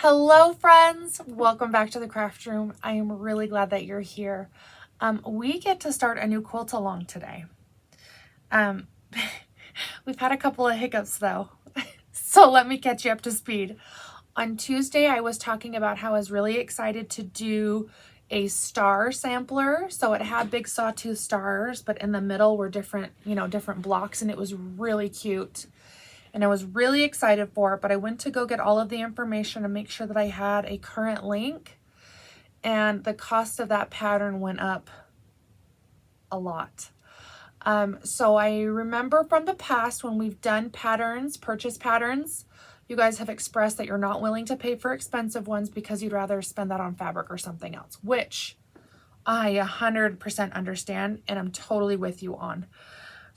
Hello friends, welcome back to the craft room. I am really glad that you're here. We get to start a new quilt along today. We've had a couple of hiccups though, so let me catch you up to speed. On Tuesday, I was talking about how I was really excited to do a star sampler. So it had big sawtooth stars, but in the middle were different, different blocks, and it was really cute. And I was really excited for it, but I went to go get all of the information and make sure that I had a current link, and the cost of that pattern went up a lot. So I remember from the past when we've done patterns, purchase patterns, you guys have expressed that you're not willing to pay for expensive ones because you'd rather spend that on fabric or something else, which I 100% understand and I'm totally with you on.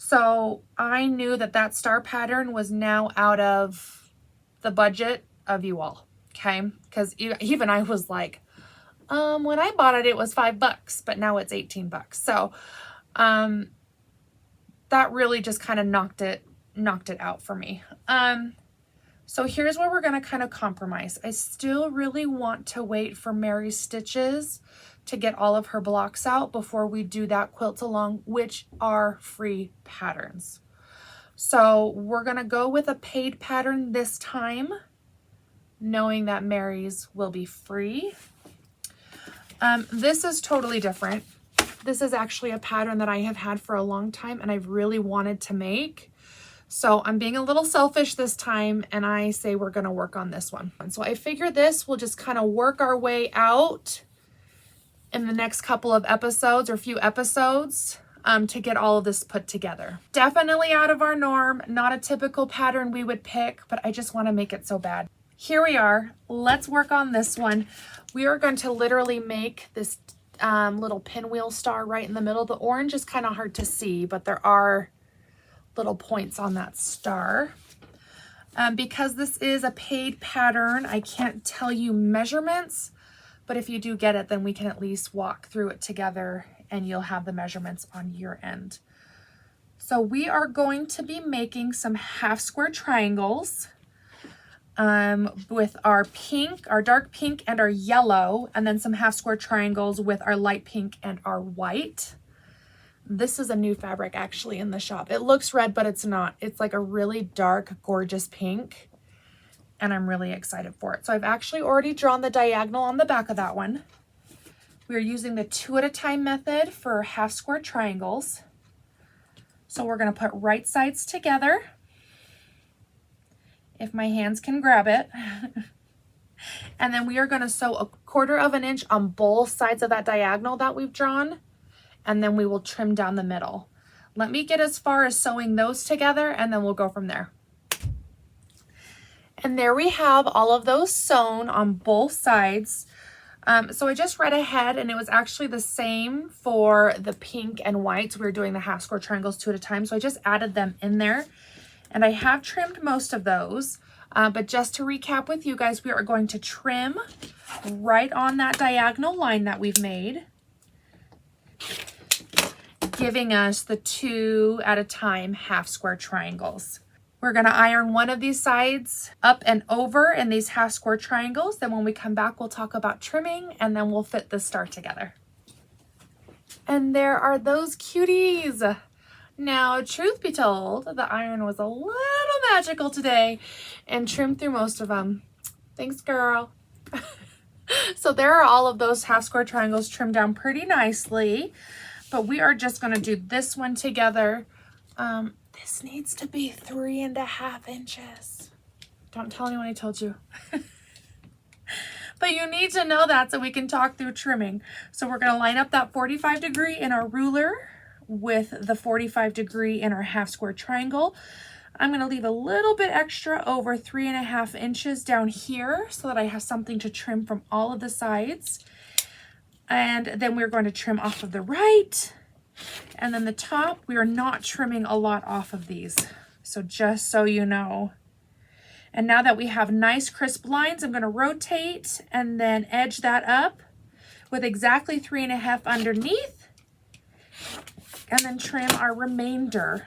So I knew that that star pattern was now out of the budget of you all, okay? Because even I was like, when I bought it, it was $5, but now it's $18. So that really just kind of knocked it out for me. So here's where we're going to kind of compromise. I still really want to wait for Mary.stitches to get all of her blocks out before we do that quilt along, which are free patterns. So we're going to go with a paid pattern this time, knowing that Mary's will be free. This is totally different. This is actually a pattern that I have had for a long time and I've really wanted to make. So I'm being a little selfish this time and I say we're going to work on this one. And so I figure this will just kind of work our way out in the next couple of episodes or few episodes to get all of this put together. Definitely out of our norm, not a typical pattern we would pick, but I just want to make it so bad. Here we are. Let's work on this one. We are going to literally make this little pinwheel star right in the middle. The orange is kind of hard to see, but there are little points on that star. Because this is a paid pattern, I can't tell you measurements, but if you do get it, then we can at least walk through it together and you'll have the measurements on your end. So we are going to be making some half square triangles with our pink, our dark pink and our yellow, and then some half square triangles with our light pink and our white. This is a new fabric actually in the shop. It looks red, but it's not. It's like a really dark, gorgeous pink. And I'm really excited for it. So I've actually already drawn the diagonal on the back of that one. We're using the 2 at a time method for half square triangles. So we're going to put right sides together, if my hands can grab it. And then we are going to sew 1/4 inch on both sides of that diagonal that we've drawn. And then we will trim down the middle. Let me get as far as sewing those together and then we'll go from there. And there we have all of those sewn on both sides. So I just read ahead and it was actually the same for the pink and whites. We were doing the half square triangles 2 at a time. So I just added them in there and I have trimmed most of those. But just to recap with you guys, we are going to trim right on that diagonal line that we've made, giving us the 2 at a time half square triangles. We're going to iron one of these sides up and over in these half square triangles. Then when we come back, we'll talk about trimming and then we'll fit the star together. And there are those cuties. Now, truth be told, the iron was a little magical today and trimmed through most of them. Thanks, girl. So there are all of those half square triangles trimmed down pretty nicely, but we are just going to do this one together. This needs to be 3.5 inches. Don't tell anyone I told you. But you need to know that so we can talk through trimming. So we're going to line up that 45 degree in our ruler with the 45 degree in our half square triangle. I'm going to leave a little bit extra over 3.5 inches down here so that I have something to trim from all of the sides. And then we're going to trim off of the right. And then the top, we are not trimming a lot off of these. So just so you know. And now that we have nice crisp lines, I'm going to rotate and then edge that up with exactly 3.5 underneath. And then trim our remainder.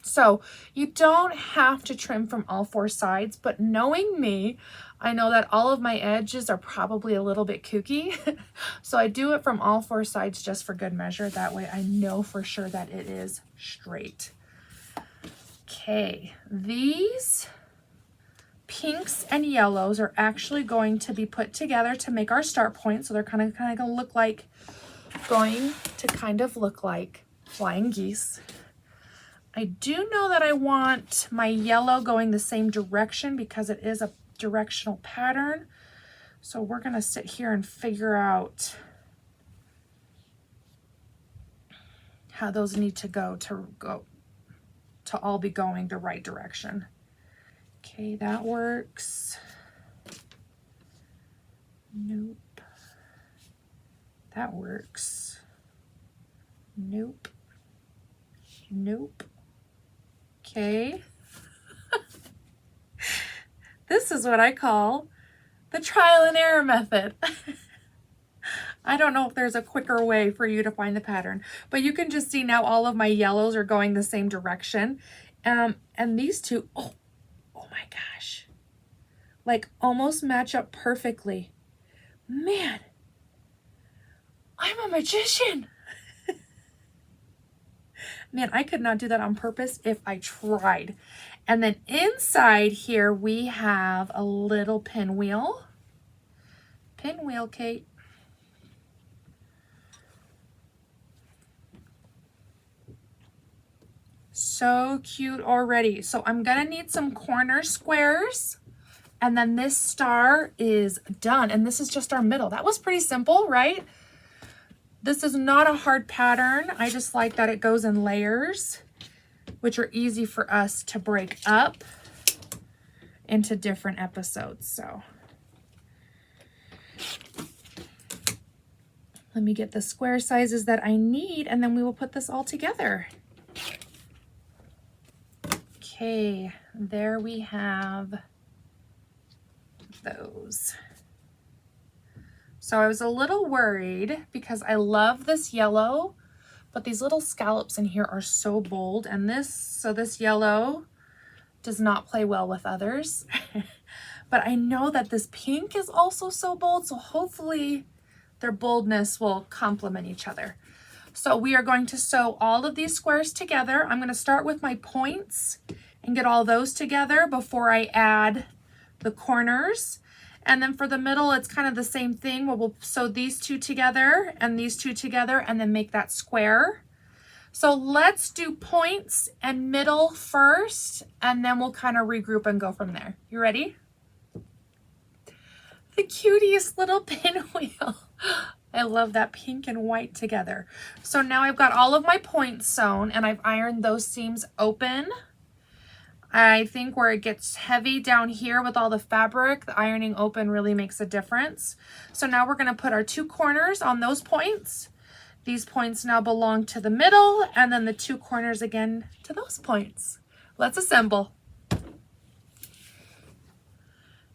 So you don't have to trim from all 4 sides, but knowing me, I know that all of my edges are probably a little bit kooky, so I do it from all 4 sides just for good measure. That way I know for sure that it is straight. Okay, these pinks and yellows are actually going to be put together to make our start point. So they're kind of going to look like flying geese. I do know that I want my yellow going the same direction because it is a directional pattern. So we're going to sit here and figure out how those need to go to all be going the right direction. Okay, that works. Nope. That works. Nope. Nope. Okay. This is what I call the trial and error method. I don't know if there's a quicker way for you to find the pattern, but you can just see now all of my yellows are going the same direction. And these two, oh my gosh, like almost match up perfectly. Man, I'm a magician. Man, I could not do that on purpose if I tried. And then inside here, we have a little pinwheel. Pinwheel, Kate. So cute already. So I'm gonna need some corner squares. And then this star is done. And this is just our middle. That was pretty simple, right? This is not a hard pattern. I just like that it goes in layers, which are easy for us to break up into different episodes. So let me get the square sizes that I need, and then we will put this all together. Okay, there we have those. So I was a little worried because I love this yellow, but these little scallops in here are so bold, and this yellow does not play well with others. But I know that this pink is also so bold, so hopefully their boldness will complement each other. So we are going to sew all of these squares together. I'm going to start with my points and get all those together before I add the corners. And then for the middle, it's kind of the same thing where we'll sew these two together and these two together and then make that square. So let's do points and middle first, and then we'll kind of regroup and go from there. You ready? The cutest little pinwheel. I love that pink and white together. So now I've got all of my points sewn and I've ironed those seams open. I think where it gets heavy down here with all the fabric, the ironing open really makes a difference. So now we're going to put our 2 corners on those points. These points now belong to the middle, and then the 2 corners again to those points. Let's assemble.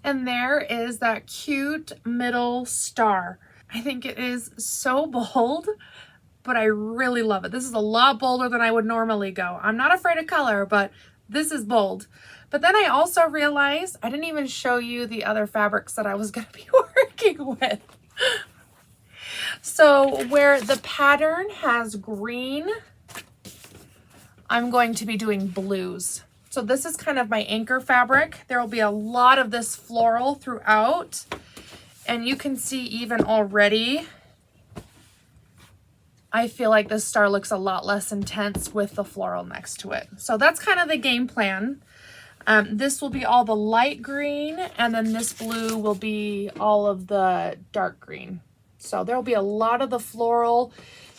And there is that cute middle star. I think it is so bold, but I really love it. This is a lot bolder than I would normally go. I'm not afraid of color, but this is bold. But then I also realized I didn't even show you the other fabrics that I was going to be working with. So where the pattern has green, I'm going to be doing blues. So this is kind of my anchor fabric. There will be a lot of this floral throughout. And you can see even already, I feel like this star looks a lot less intense with the floral next to it. So that's kind of the game plan. This will be all the light green, and then this blue will be all of the dark green. So there will be a lot of the floral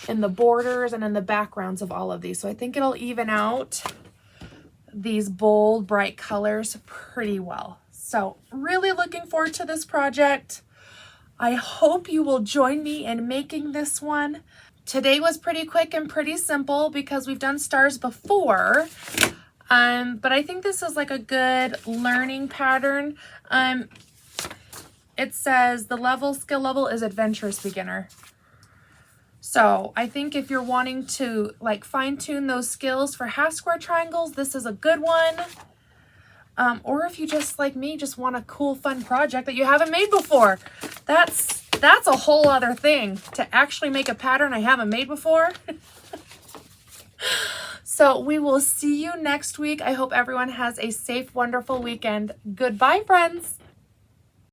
in the borders and in the backgrounds of all of these. So I think it'll even out these bold, bright colors pretty well. So really looking forward to this project. I hope you will join me in making this one. Today was pretty quick and pretty simple because we've done stars before. But I think this is like a good learning pattern. It says the skill level is adventurous beginner. So I think if you're wanting to like fine tune those skills for half square triangles, this is a good one. Or if you just, like me, just want a cool, fun project that you haven't made before. That's a whole other thing, to actually make a pattern I haven't made before. So we will see you next week. I hope everyone has a safe, wonderful weekend. Goodbye, friends.